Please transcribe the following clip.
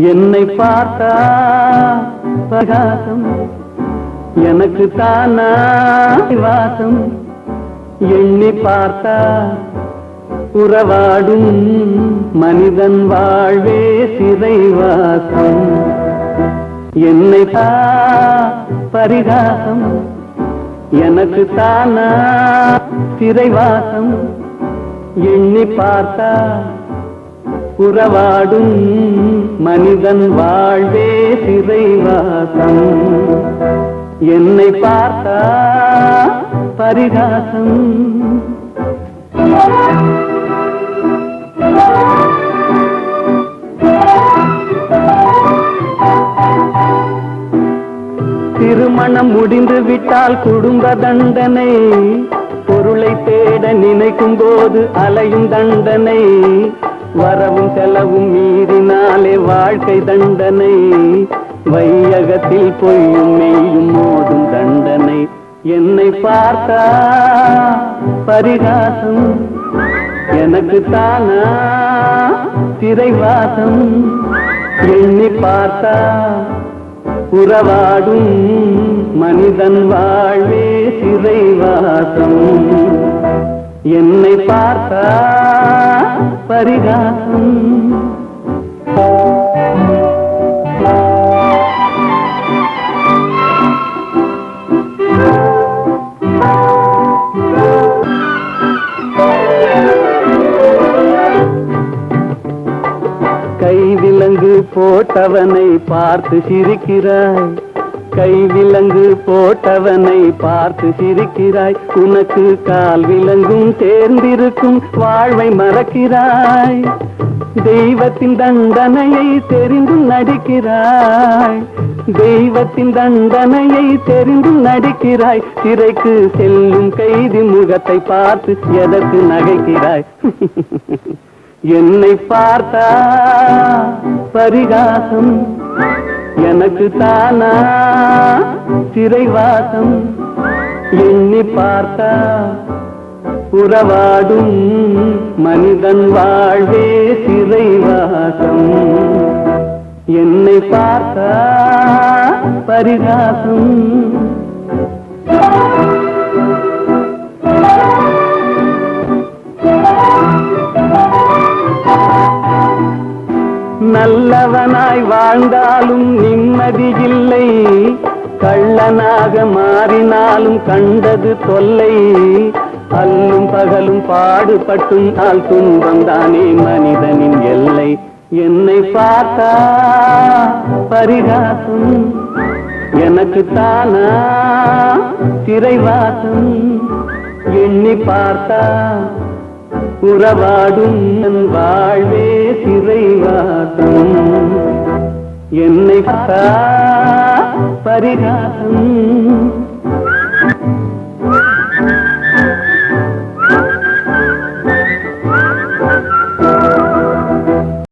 என்னை பார்த்தா பிரகாசம், எனக்கு தானா வாசம். எண்ணி பார்த்தா உறவாடும் மனிதன் வாழ்வே சிறைவாசம். என்னை பரிகாசம், எனக்கு தானா சிறைவாசம். எண்ணி பார்த்தா உறவாடும் மனிதன் வாழ்வே சிறைவாசம். என்னை பார்த்தா பரிகாசம். திருமணம் முடிந்து விட்டால் குடும்ப தண்டனை, பொருளை தேட நினைக்கும் போது அலையும் தண்டனை, வரவும் செலவும் மீறினாலே வாழ்க்கை தண்டனை, வையகத்தில் பொய்யும் மெய்யும் மோதும் தண்டனை. என்னை பார்த்தா பரிகாசம், எனக்கு தானா சிறைவாசம். எண்ணி பார்த்தா உறவாடும் மனிதன் வாழ்வே சிறைவாசம். என்னை பார்த்தா பரிகாசம். கைவிலங்கு போட்டவனை பார்த்து சிரிக்கிறாய், கைவிலங்கு போட்டவனை பார்த்து சிரிக்கிறாய். உனக்கு கால் விலங்கும் தேர்ந்திருக்கும் வாழ்வை மறக்கிறாய். தெய்வத்தின் தண்டனையை தெரிந்தும் நடிக்கிறாய், தெய்வத்தின் தண்டனையை தெரிந்தும் நடிக்கிறாய். சிறைக்கு செல்லும் கைதி முகத்தை பார்த்து எதற்கு நகைக்கிறாய்? என்னை பார்த்தா பரிகாசம், எனக்கு தானா சிறைவாசம். எண்ணி பார்த்தா உறவாடும் மனிதன் வாழ்வே சிறைவாசம். என்னை பார்த்தா பரிகாசம். நல்லவனாய் வாழ்ந்தாலும் நிம்மதி இல்லை, கள்ளனாக மாறினாலும் கண்டது தொல்லை. அல்லும் பகலும் பாடுபட்டும் ஆள் துன்பம் தானே மனிதனின் எல்லை. என்னை பார்த்தா பரிகாசம், எனக்கு தானா சிறைவாசம். எண்ணி பார்த்தா உறவாடும் வாழ்வே சிறைவாசம். என்னை பார்த்தா பரிகாசம்.